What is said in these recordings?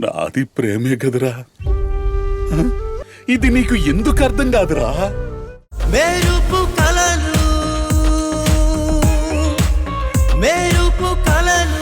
నాది ప్రేమే కదరా. ఇది నీకు ఎందుకు అర్థం కాదురా? మెరుపు కలలు మెరుపు కలలు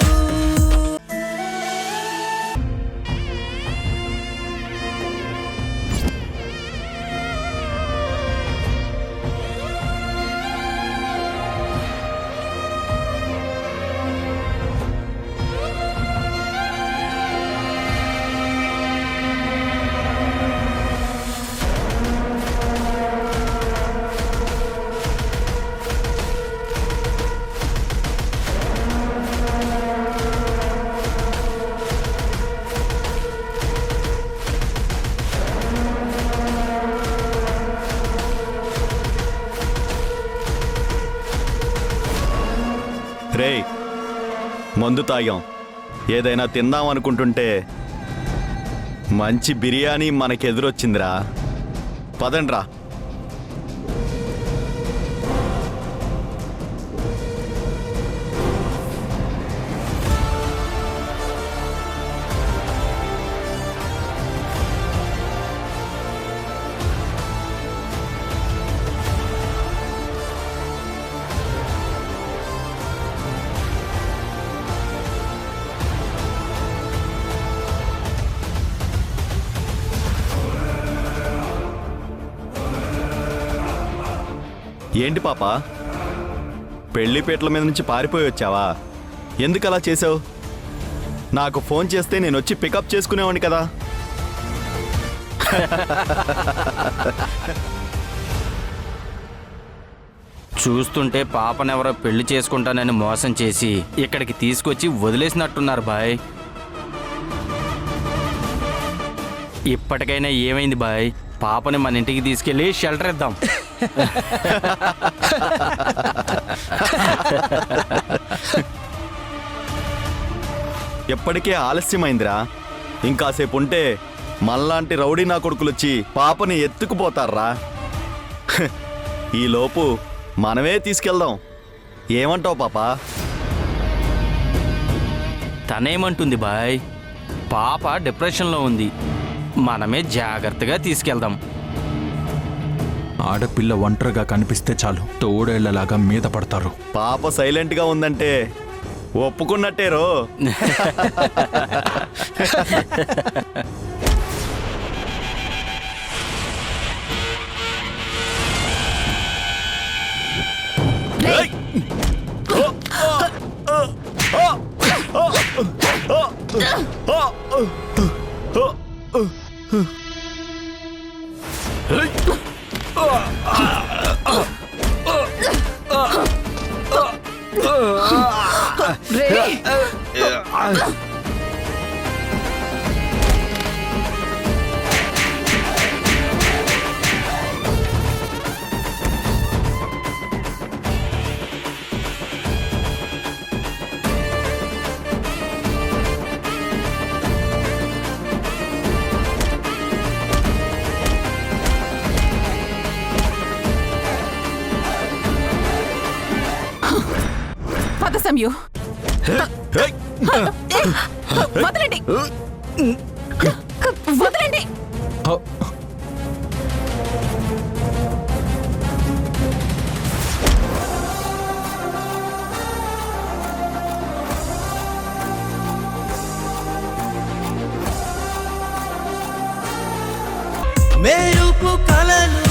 రే, మందు తాగాం, ఏదైనా తిందాం అనుకుంటుంటే మంచి బిర్యానీ మనకెదురొచ్చిందిరా. పదండ్రా. ఏంటి పాప, పెళ్లిపేటల మీద నుంచి పారిపోయి వచ్చావా? ఎందుకు అలా చేసావు? నాకు ఫోన్ చేస్తే నేను వచ్చి పికప్ చేసుకునేవాడిని కదా. చూస్తుంటే పాపనెవరో పెళ్లి చేసుకుంటానని మోసం చేసి ఇక్కడికి తీసుకొచ్చి వదిలేసినట్టున్నారు బాయ్. ఇప్పటికైనా ఏమైంది బాయ్? పాపని మన ఇంటికి తీసుకెళ్ళి షెల్టర్ ఇద్దాం. ఎప్పటికే ఆలస్యమైందిరా. ఇంకాసేపు ఉంటే మళ్ళాంటి రౌడీ నా కొడుకులొచ్చి పాపని ఎత్తుకుపోతారా. ఈలోపు మనమే తీసుకెళ్దాం. ఏమంటావు పాపా? తనేమంటుంది బాయ్? పాప డిప్రెషన్లో ఉంది, మనమే జాగ్రత్తగా తీసుకెళ్దాం. ఆడపిల్ల ఒంటరిగా కనిపిస్తే చాలు, తోడేళ్లలాగా మీద పడతారు. పాప సైలెంట్గా ఉందంటే ఒప్పుకున్నట్టేరో. పద సమయు, వదలండి వదలండి. మెరుపు కలలు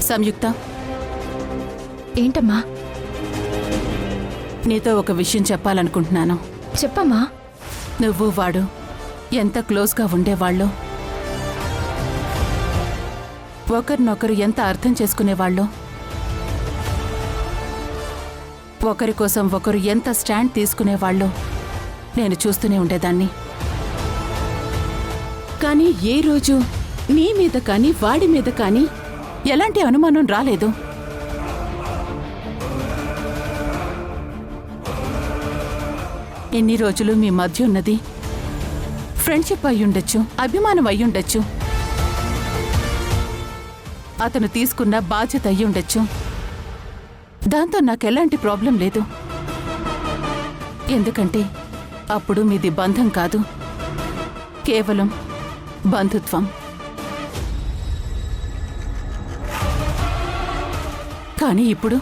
సంయుక్త, ఏంటమ్మా? నీతో ఒక విషయం చెప్పాలనుకుంటున్నాను. చెప్పమ్మా. నువ్వు వాడు ఎంత క్లోజ్గా ఉండేవాళ్ళు, ఒకరినొకరు ఎంత అర్థం చేసుకునేవాళ్ళు, ఒకరి కోసం ఒకరు ఎంత స్టాండ్ తీసుకునేవాళ్ళు నేను చూస్తూనే ఉండేదాన్ని. కానీ ఏ రోజు నీ మీద కానీ వాడి మీద కానీ ఎలాంటి అనుమానం రాలేదు. ఎన్ని రోజులు మీ మధ్య ఉన్నది ఫ్రెండ్షిప్ అయ్యుండొచ్చు, అభిమానం అయ్యుండొచ్చు, అతను తీసుకున్న బాధ్యత అయ్యుండొచ్చు. దాంతో నాకెలాంటి ప్రాబ్లం లేదు. ఎందుకంటే అప్పుడు మీది బంధం కాదు, కేవలం బంధుత్వం. కానీ ఇప్పుడు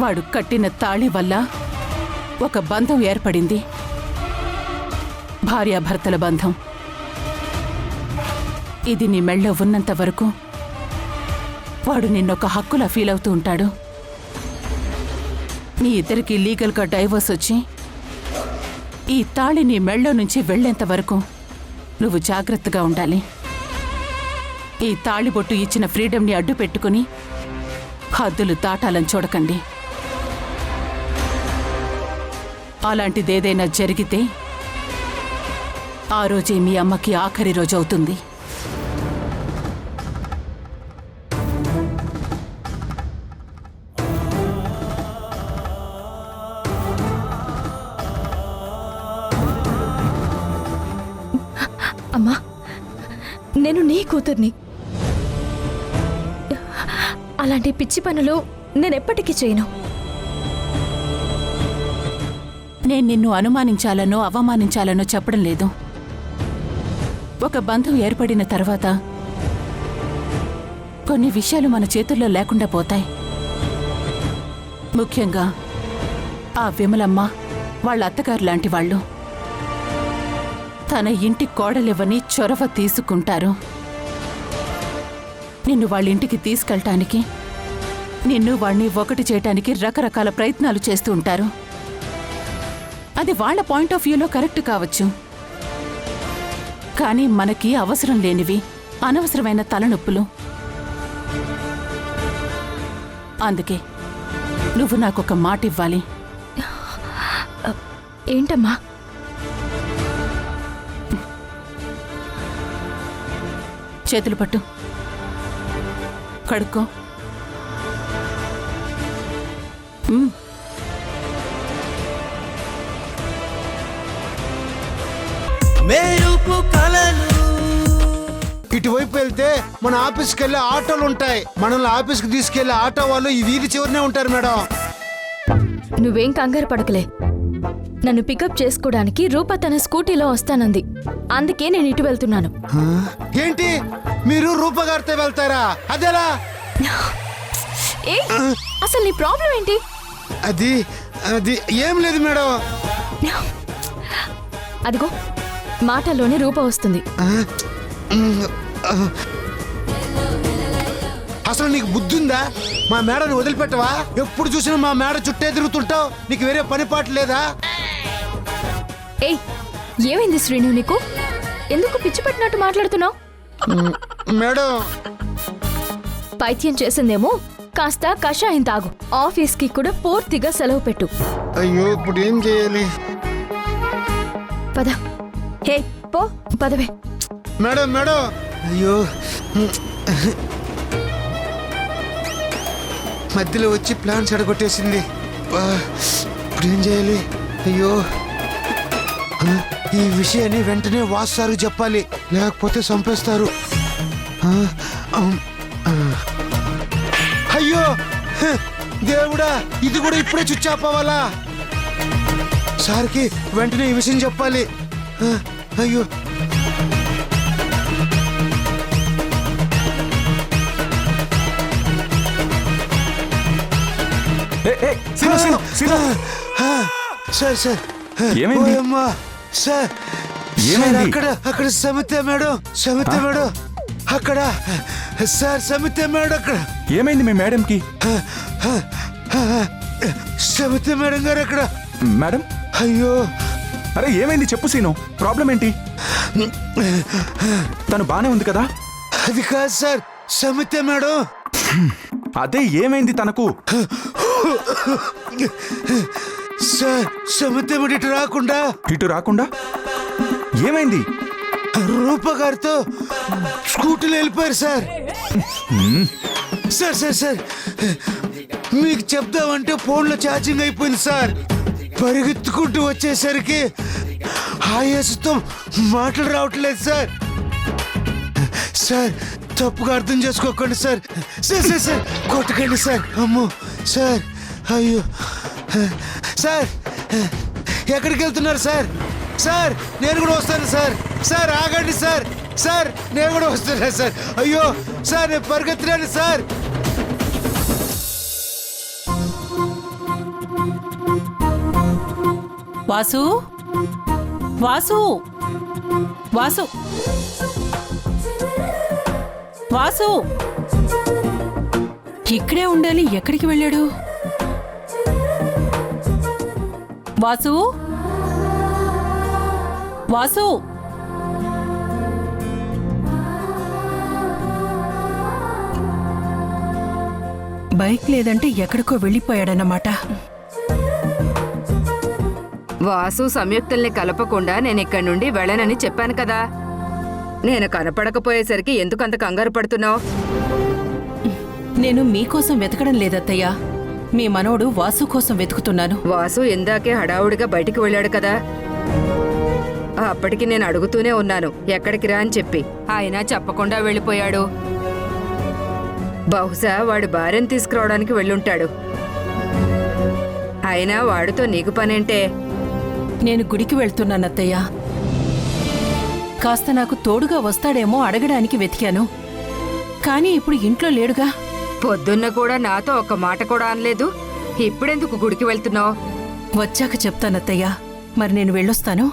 వాడు కట్టిన తాళి వల్ల ఒక బంధం ఏర్పడింది, భార్యాభర్తల బంధం. ఇది నీ మెళ్ళో ఉన్నంత వరకు వాడు నిన్నొక హక్కులా ఫీల్ అవుతూ ఉంటాడు. నీ ఇద్దరికి లీగల్గా డైవోర్స్ వచ్చి ఈ తాళి నీ మెళ్ళో నుంచి వెళ్లేంత వరకు నువ్వు జాగ్రత్తగా ఉండాలి. ఈ తాళిబొట్టు ఇచ్చిన ఫ్రీడమ్ని అడ్డు పెట్టుకుని హద్దులు దాటాలని చూడకండి. అలాంటిదేదైనా జరిగితే ఆ రోజే మీ అమ్మకి ఆఖరి రోజు అవుతుంది. అమ్మా, నేను నీ కూతుర్ని. అలాంటి పిచ్చి పనులు నేనెప్పటికీ చేయను. నేను నిన్ను అనుమానించాలనో అవమానించాలనో చెప్పడం లేదు. ఒక బంధం ఏర్పడిన తర్వాత కొన్ని విషయాలు మన చేతుల్లో లేకుండా పోతాయి. ముఖ్యంగా ఆ విమలమ్మ వాళ్ళ అత్తగారు లాంటి వాళ్ళు తన ఇంటి కోడలివ్వని చొరవ తీసుకుంటారు. నిన్ను వాళ్ళ ఇంటికి తీసుకెళ్ళటానికి, నిన్ను వాణ్ణి ఒకటి చేయటానికి రకరకాల ప్రయత్నాలు చేస్తూ ఉంటారు. అది వాళ్ళ పాయింట్ ఆఫ్ వ్యూలో కరెక్ట్ కావచ్చు, కానీ మనకి అవసరం లేనివి అనవసరమైన తలనొప్పులు. అందుకే నువ్వు నాకొక మాట ఇవ్వాలి. ఏంటమ్మా? చేతులు పట్టు, కడుక్కో. మెరుపు కలలు. ఇటువైపు వెళ్తే మన ఆఫీస్కి వెళ్ళే ఆటోలు ఉంటాయి. మనల్ని ఆఫీస్కి తీసుకెళ్లే ఆటో వాళ్ళు ఈ వీధి చివరినే ఉంటారు మేడం. నువ్వేం కంగారు పడకలే. నన్ను పికప్ చేసుకోవడానికి రూప తన స్కూటీలో వస్తానంది. అందుకే నేను ఇటు వెళ్తున్నాను. ఏంటి, మీరు రూపగారితో వెళ్తారా? అదేలా? ఏ, అసలు నీ ప్రాబ్లం ఏంటి? అది అది ఏం లేదు మేడం. అదిగో మాటల్లోనే రూప వస్తుంది. అసలు నీకు బుద్ధి ఉందా? మా మేడని వదిలిపెట్టవా? ఎప్పుడు చూసినా మా మేడ చుట్టే తిరుగుతుంటావు. నీకు వేరే పని పాట లేదా? ఏయ్, ఏమైంది శ్రీను నీకు? ఎందుకు పిచ్చి పట్టినట్టు మాట్లాడుతున్నావు? మేడం, పైత్యం చేసిందేమో కాస్త కషాయం తాగు. ఆఫీస్కి కూడా పూర్తిగా సెలవు పెట్టు. అయ్యో ఇప్పుడు ఏం చేయాలి? పద. హే పో, పదవే. మేడం మేడం, అయ్యో మధ్యలో వచ్చి ప్లాన్ చెడగొట్టేసింది. ఇప్పుడు ఏం చేయాలి? అయ్యో, ఈ విషయాన్ని వెంటనే వాసు సార్కి చెప్పాలి, లేకపోతే చంపేస్తారు. అయ్యో దేవుడా, ఇది కూడా ఇప్పుడే చుచ్చాపోవాలా? సార్కి వెంటనే ఈ విషయం చెప్పాలి. అయ్యో సార్ సార్ ఏమైంది? ఓయమ్మా, సార్ ఏమైంది? అక్కడ సమిత మేడం, సమిత మేడం అక్కడ సార్ సమిత మేడం అక్కడ ఏమైంది మీ మేడంకి? సమిత మేడం గారు అక్కడ. మేడం, అయ్యో అరే ఏమైంది చెప్పు సీను, ప్రాబ్లం ఏంటి? తను బానే ఉంది కదా? అది కాదు సార్, సమిత మేడం. అదే ఏమైంది తనకు? సార్ సమిత మేడం ఇటు రాకుండా ఇటు రాకుండా ఏమైంది? రూప గారితో స్కూటీలో వెళ్ళిపోయారు సార్. సార్ సార్ సార్ మీకు చెప్దామంటే ఫోన్లో ఛార్జింగ్ అయిపోయింది సార్. పరిగెత్తుకుంటూ వచ్చేసరికి ఆయాసంతో మాటలు రావట్లేదు సార్. సార్ తప్పుగా అర్థం చేసుకోకండి సార్. సార్ సార్ సార్ కొట్టకండి సార్. అమ్మో సార్, అయ్యో సార్, ఎక్కడికి వెళ్తున్నారు సార్? సార్ నేను కూడా వస్తాను సార్. సార్ ఆగండి సార్. సార్ నేను కూడా వస్తున్నా సార్. అయ్యో సార్ నేను పరిగెత్తున్నాను సార్. వాసు, వాసు, వాసు, వాసు, ఇక్కడే ఉండాలి. ఎక్కడికి వెళ్ళాడు? వాసు, వాసు, బైక్ లేదంటే ఎక్కడికో వెళ్ళిపోయాడన్నమాట. వాసు సంయుక్తల్ని కలపకుండా నేను ఇక్కడి నుండి వెళ్ళనని చెప్పాను కదా. నేను కనపడకపోయేసరికి ఎందుకంత కంగారు పడుతున్నావు? నేను మీకోసం వెతకడం లేదత్తయ్యా, మీ మనోడు వాసు కోసం వెతుకుతున్నాను. వాసు ఇందాకే హడావుడిగా బయటికి వెళ్ళాడు కదా. అప్పటికి నేను అడుగుతూనే ఉన్నాను ఎక్కడికి రా అని చెప్పి, అయినా చెప్పకుండా వెళ్ళిపోయాడు. బహుశా వాడి భార్యను తీసుకురావడానికి వెళ్ళుంటాడు. అయినా వాడితో నీకు పనేంటే? నేను గుడికి వెళ్తున్నానత్తయ్యా. కాస్త నాకు తోడుగా వస్తాడేమో అడగడానికి వెతికాను, కానీ ఇప్పుడు ఇంట్లో లేడుగా. పొద్దున్న కూడా నాతో ఒక్క మాట కూడా అనలేదు. ఇప్పుడెందుకు గుడికి వెళ్తున్నావు? వచ్చాక చెప్తానత్తయ్యా. మరి నేను వెళ్ళొస్తాను.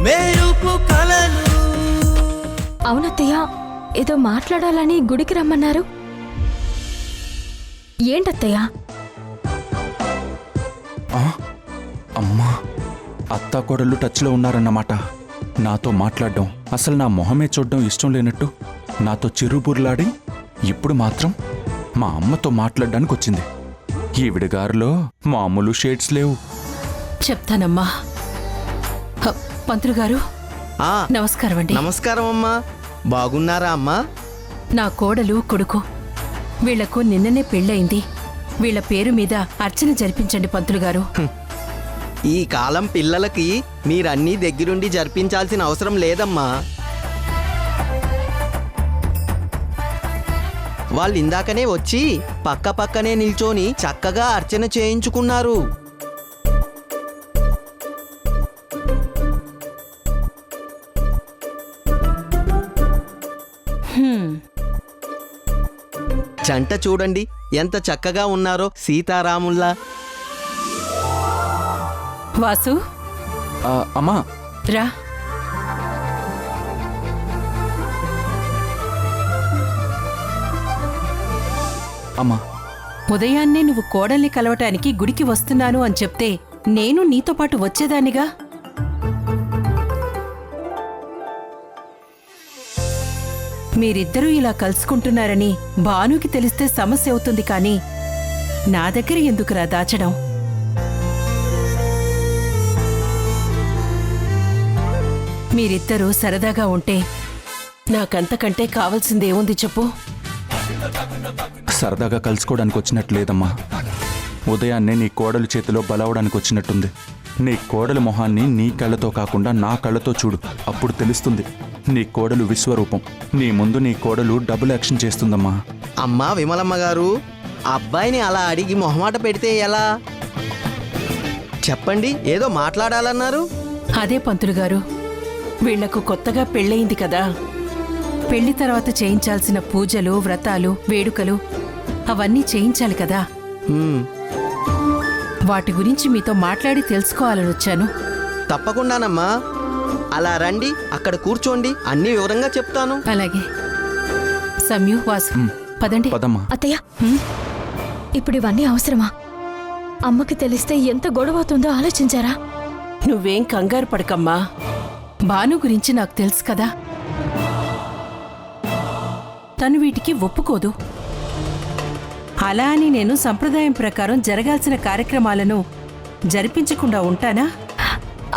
మెరుపు కలలు అవునత్తయ్య, ఏదో మాట్లాడాలని గుడికి రమ్మన్నారు. ఏంటత్తయ్య? అమ్మా, అత్తా కోడళ్ళు టచ్లో ఉన్నారన్నమాట. నాతో మాట్లాడడం, అసలు నా మొహమే చూడడం ఇష్టం లేనట్టు నాతో చిరుబుర్లాడి ఇప్పుడు మాత్రం మా అమ్మతో మాట్లాడడానికి వచ్చింది. ఈవిడ గారిలో మామూలు షేడ్స్ లేవు. చెప్తానమ్మా. పంతులు గారు నమస్కారం అండి. నమస్కారం అమ్మా. బాగున్నారా అమ్మా? నా కోడలు కొడుకు, వీళ్లకు నిన్ననే పెళ్ళయింది. వీళ్ల పేరు మీద అర్చన జరిపించండి పంతులు గారు. ఈ కాలం పిల్లలకి మీరన్నీ దగ్గరుండి జరిపించాల్సిన అవసరం లేదమ్మా. వాళ్ళు ఇందాకనే వచ్చి పక్క పక్కనే నిల్చొని చక్కగా అర్చన చేయించుకున్నారు. జంట చూడండి ఎంత చక్కగా ఉన్నారో, సీతారాముల్లా. వాసు అమ్మా రా. అమ్మా, ఉదయాన్నే నువ్వు కోడల్ని కలవటానికి గుడికి వస్తున్నాను అని చెప్తే నేను నీతో పాటు వచ్చేదానిగా. మీరిద్దరూ ఇలా కలుసుకుంటున్నారని భానుకి తెలిస్తే సమస్య అవుతుంది, కానీ నా దగ్గర ఎందుకురా దాచడం? మీరిద్దరూ సరదాగా ఉంటే నాకంతకంటే కావాల్సిందేముంది చెప్పు? సరదాగా కలుసుకోవడానికి వచ్చినట్టు లేదమ్మా. ఉదయాన్నే నీ కోడలు చేతిలో బలవడానికి వచ్చినట్టుంది. నీ కోడల మొహాన్ని నీ కళ్ళతో కాకుండా నా కళ్ళతో చూడు, అప్పుడు తెలుస్తుంది నీ కోడలు విశ్వరూపం. నీ ముందు నీ కోడలు డబుల్ యాక్షన్ చేస్తుందమ్మా. అమ్మా విమలమ్మ గారు, అబ్బాయిని అలా అడిగి మొహమాట పెడితే ఎలా? చెప్పండి, ఏదో మాట్లాడాలన్నారు. అదే పంతులు గారు, వీళ్లకు కొత్తగా పెళ్ళయింది కదా. పెళ్లి తర్వాత చేయించాల్సిన పూజలు, వ్రతాలు, వేడుకలు అవన్నీ చేయించాలి కదా. వాటి గురించి మీతో మాట్లాడి తెలుసుకోవాలని వచ్చాను. తప్పకుండానమ్మా. అలా రండి, అక్కడ కూర్చోండి, అన్ని వివరంగా చెప్తాను. అలాగే సమ్యు, వాసు, పదండి. పదమ్మా. అత్తయ్య ఇప్పుడు ఇవన్నీ అవసరమా? అమ్మకి తెలిస్తే ఎంత గొడవ అవుతుందో ఆలోచించారా? నువ్వేం కంగారు పడకమ్మా. భాను గురించి నాకు తెలుసు కదా, తను వీటికి ఒప్పుకోదు. అలా అని నేను సంప్రదాయం ప్రకారం జరగాల్సిన కార్యక్రమాలను జరిపించకుండా ఉంటానా?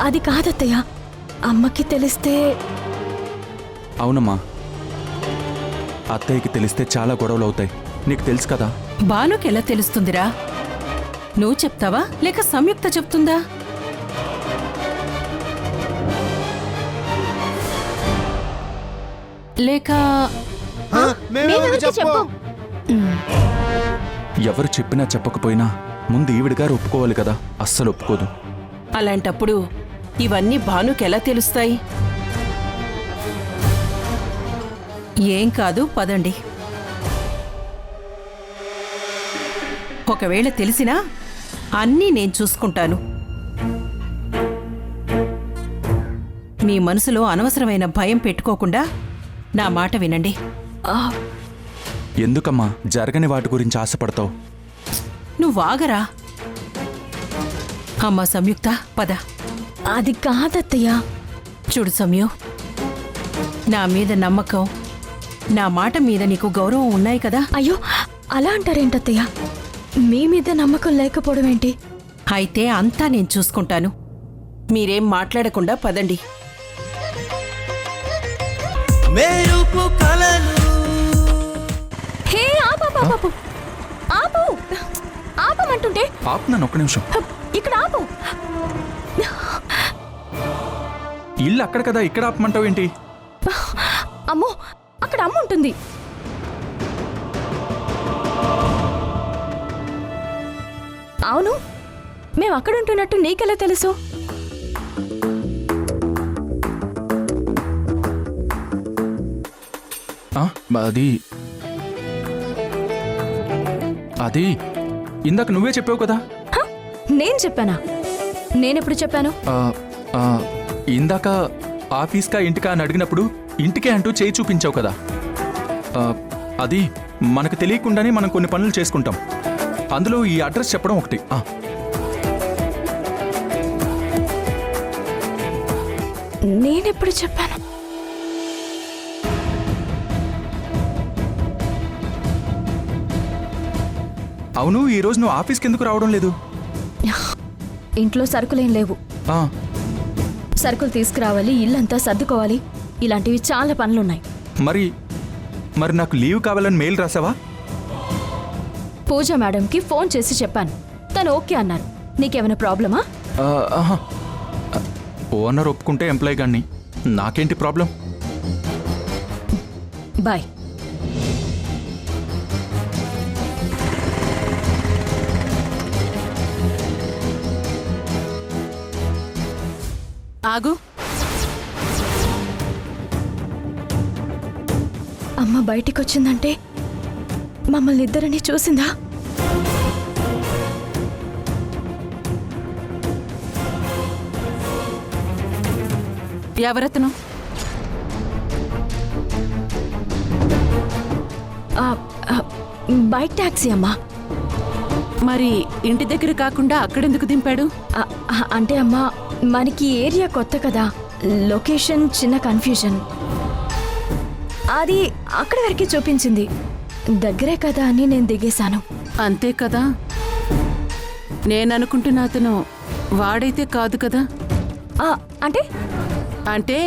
అది కాదత్తయ్య, అమ్మకి తెలిస్తే. అవునమ్మా, అత్తయ్యకి తెలిస్తే చాలా గొడవలు అవుతాయి. నీకు తెలుసు కదా. భానుకి ఎలా తెలుస్తుందిరా? నువ్వు చెప్తావా లేక సంయుక్త చెప్తుందా? లేక చెప్పు. ఎవరు చెప్పినా చెప్పకపోయినా ముందు ఈవిడిగారు ఒప్పుకోవాలి కదా. అస్సలు ఒప్పుకోదు. అలాంటప్పుడు ఇవన్నీ భానుకి ఎలా తెలుస్తాయి? ఏం కాదు, పదండి. ఒకవేళ తెలిసినా అన్నీ నేను చూసుకుంటాను. మీ మనసులో అనవసరమైన భయం పెట్టుకోకుండా నా మాట వినండి. ఎందుకమ్మా జరగని వాటి గురించి ఆశపడతావు? నువ్వు ఆగరా. అమ్మా సంయుక్త, పద. అది కాదత్తయ్య. చూడు సమయం, నా మీద నమ్మకం, నా మాట మీద నీకు గౌరవం ఉన్నాయి కదా. అయ్యో, అలా అంటారేంటత్తయ్య? మీ మీద నమ్మకం లేకపోవడం ఏంటి? అయితే అంతా నేను చూసుకుంటాను. మీరేం మాట్లాడకుండా పదండి. హే, ఆపు ఆపు ఆపమంటుంటే. ఆపున్నాను, ఒక్క నిమిషం. ఇక్కడ ఆపు. ఇల్లు అక్కడ కదా, ఇక్కడ ఆపమంటావు ఏంటి? అమ్మో, అక్కడ అమ్మ ఉంటుంది. అవును, మేము అక్కడ ఉంటున్నట్టు నీకెలా తెలుసు? అది అది ఇందాక నువ్వే చెప్పావు కదా. హ, నేను చెప్పానా? నేనెప్పుడు చెప్పాను? ఇందాక ఆఫీస్కా ఇంటికా అని అడిగినప్పుడు ఇంటికే అంటూ చేయి చూపించావు కదా. అది మనకు తెలియకుండానే మనం కొన్ని పనులు చేసుకుంటాం. అందులో ఈ అడ్రస్ చెప్పడం ఒకటి. నేనెప్పుడు చెప్పాను? అవును, ఈరోజు నువ్వు ఆఫీస్కి ఎందుకు రావడం లేదు? ఇంట్లో సరుకులేం లేవు. సరుకులు తీసుకురావాలి, ఇల్లంతా సర్దుకోవాలి, ఇలాంటివి చాలా పనులున్నాయి. మరి మరి నాకు లీవ్ కావాలని మెయిల్ రాసావా? పూజ మేడంకి ఫోన్ చేసి చెప్పాను, తను ఓకే అన్నారు. నీకేమైనా ప్రాబ్లమా? ఓనర్ ఒప్పుకుంటే ఎంప్లాయ్ గాన్ని, నాకేంటి ప్రాబ్లం? బాయ్. ఆగు. అమ్మ బయటికొచ్చిందంటే మమ్మల్ని ఇద్దరిని చూసిందా? ఎవరతను? బైక్ టాక్సీ అమ్మా. మరి ఇంటి దగ్గర కాకుండా అక్కడెందుకు దింపాడు? అంటే అమ్మా, మనకి ఏరియా కొత్త కదా, లొకేషన్ చిన్న కన్ఫ్యూజన్. అది అక్కడి వరకే చూపించింది, దగ్గరే కదా అని నేను దిగేశాను. అంతే కదా. నేననుకుంటున్న అతను వాడైతే కాదు కదా. అంటే అంటే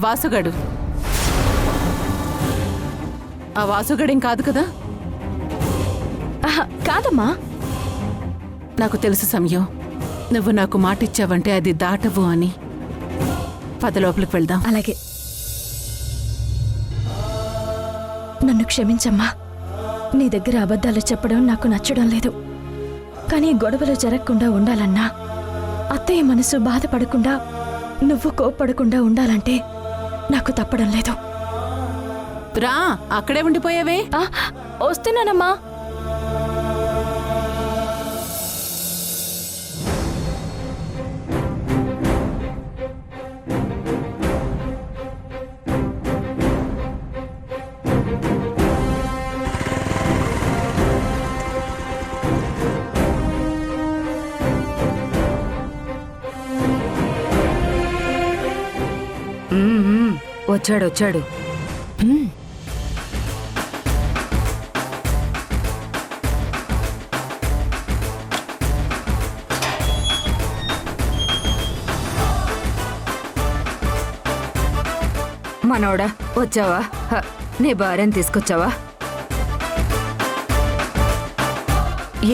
వాసుగాడు. ఆ వాసుగాడేం కాదు కదా. కాదమ్మా. నాకు తెలుసు సమయం, నువ్వు నాకు మాట ఇచ్చావంటే అది దాటవు అని. పద లోపలికి వెళ్దాం. అలాగే. నన్ను క్షమించమ్మా, నీ దగ్గర అబద్ధాలు చెప్పడం నాకు నచ్చడం లేదు. కానీ గొడవలు జరగకుండా ఉండాలన్నా, అత్తయ్య మనసు బాధపడకుండా, నువ్వు కోప్పడకుండా ఉండాలంటే నాకు తప్పడం లేదు. రా, అక్కడే ఉండిపోయావే. వస్తున్నానమ్మా. వచ్చాడు. మనోడా వచ్చావా? నీ భార్యను తీసుకొచ్చావా?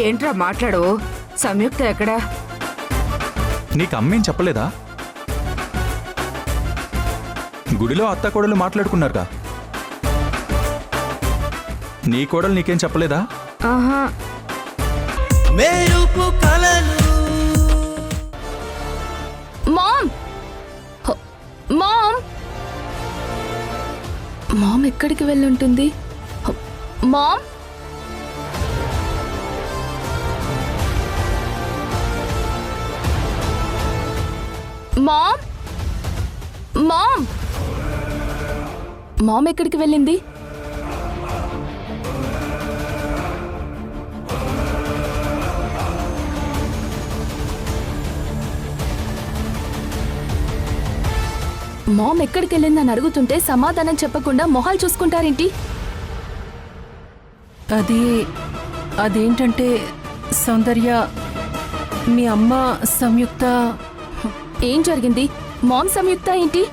ఏంట్రా మాట్లాడవు? సంయుక్త ఎక్కడా? నీకు అమ్మేం చెప్పలేదా? గుడిలో అత్త కోడలు మాట్లాడుకున్నారుగా. నీ కోడలు నీకేం చెప్పలేదా? ఆహా. మామ్ మామ్ మామ్ ఎక్కడికి వెళ్ళుంటుంది? మామ్ మామ్ మామ్ మామ్ ఎక్కడికి వెళ్ళింది? మామ్ ఎక్కడికి వెళ్ళిందని అడుగుతుంటే సమాధానం చెప్పకుండా మొహాలు చూసుకుంటారేంటి? అదేంటంటే సౌందర్య, మీ అమ్మ సంయుక్త. ఏం జరిగింది? మామ్ సంయుక్త ఏంటి?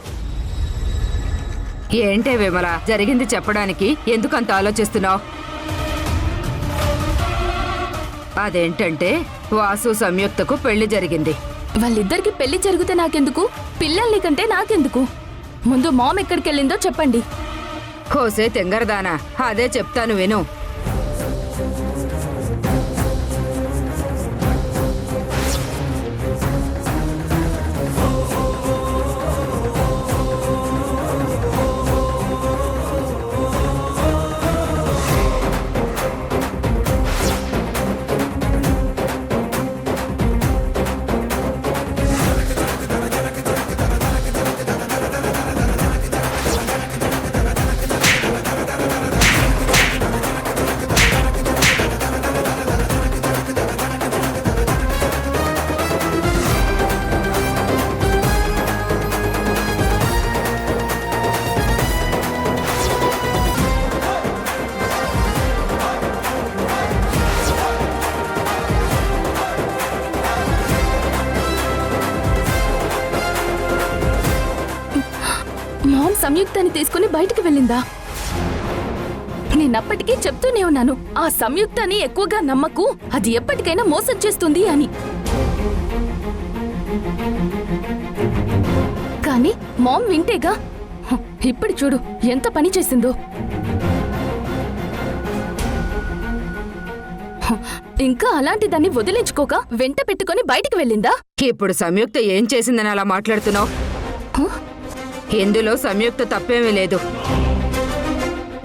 ఏంటే విమల, జరిగింది చెప్పడానికి ఎందుకంత ఆలోచిస్తున్నావు? అదేంటంటే వాసు సంయుక్తకు పెళ్లి జరిగింది. వాళ్ళిద్దరికి పెళ్లి జరిగితే నాకెందుకు? పిల్లల్ని కంటే నాకెందుకు? ముందు మామ్ ఎక్కడికి వెళ్ళిందో చెప్పండి. కోసే తెంగరదానా, అదే చెప్తాను విను. మామ్ సంయుక్తని తీసుకుని బయటికి వెళ్ళిందా? నేనప్పటికీ చెప్తూనే ఉన్నాను, ఆ సంయుక్తని ఎక్కువగా నమ్మకు, అది ఎప్పటికైనా మోసం చేస్తుంది అని. కానీ మామ్ వింటేగా. ఇప్పుడు చూడు ఎంత పని చేసిందో. ఇంకా అలాంటి దాన్ని వదిలించుకోక వెంట పెట్టుకుని బయటికి వెళ్ళిందా? ఇప్పుడు సంయుక్త ఏం చేసిందని అలా మాట్లాడుతున్నావు? ఇందులో సంయుక్త తప్పేమీ లేదు.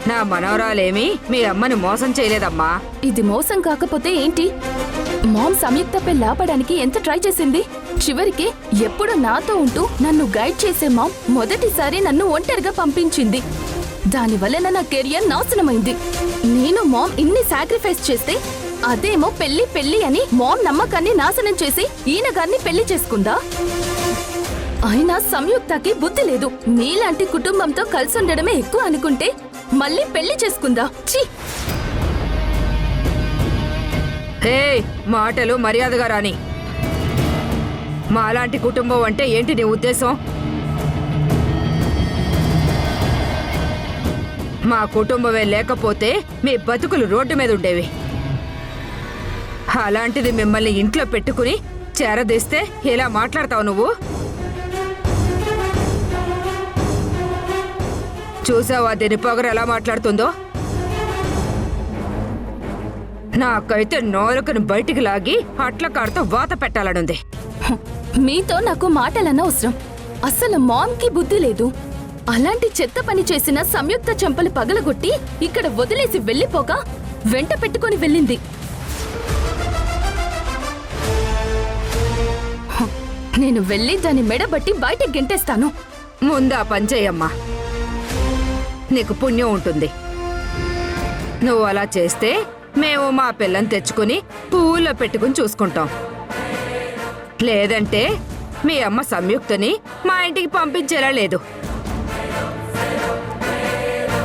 నా మనవరాలేమీ మీ అమ్మని మోసం చేయలేదమ్మా. ఇది మోసం కాకపోతే ఏంటి? మామ్ సంయుక్తపై లాపడానికి ఎంత ట్రై చేసింది. చివరికి ఎప్పుడు నాతో ఉంటూ నన్ను గైడ్ చేసే మామ్ మొదటిసారి నన్ను ఒంటరిగా పంపించింది. దానివల్ల నా కెరియర్ నాశనమైంది. నేను మామ్ ఇన్ని సాక్రిఫైస్ చేస్తే అదేమో పెళ్లి పెళ్లి అని మామ్ నమ్మకాన్ని నాశనం చేసి ఈయన గారిని పెళ్లి చేసుకుందా? అయినా సంయుక్తకి బుద్ధి లేదు. నీలాంటి కుటుంబంతో కలిసి ఉండడమే ఎక్కువ అనుకుంటే మళ్ళీ పెళ్లి చేసుకుందా? ఛీ! హే, మాటలు మర్యాదగా రాని. మాలాంటి కుటుంబం అంటే ఏంటి నీ ఉద్దేశం? మా కుటుంబమే లేకపోతే మీ బతుకులు రోడ్డు మీద ఉండేవి. అలాంటిది మిమ్మల్ని ఇంట్లో పెట్టుకుని చేరదీస్తే ఎలా మాట్లాడతావు నువ్వు? చూసావా దీని పొగరు ఎలా మాట్లాడుతుందో? నాకైతే నోరుకుని బయటికి లాగి అట్ల కాడుతో వాత పెట్టాలనుంది. మీతో నాకు మాటలన్న అవసరం. అసలు మామ్కి బుద్ధి లేదు. అలాంటి చెత్త పని చేసిన సంయుక్త చెంపలు పగలగొట్టి ఇక్కడ వదిలేసి వెళ్ళిపోక వెంట పెట్టుకుని వెళ్ళింది. నేను వెళ్ళి దాని మెడబట్టి బయటకు గెంటేస్తాను. ముందా పంచేయమ్మా, నీకు పుణ్యం ఉంటుంది. నువ్వు అలా చేస్తే మేము మా పిల్లని తెచ్చుకుని పువ్వుల్లో పెట్టుకుని చూసుకుంటాం. లేదంటే మీ అమ్మ సంయుక్తని మా ఇంటికి పంపించేలా లేదు.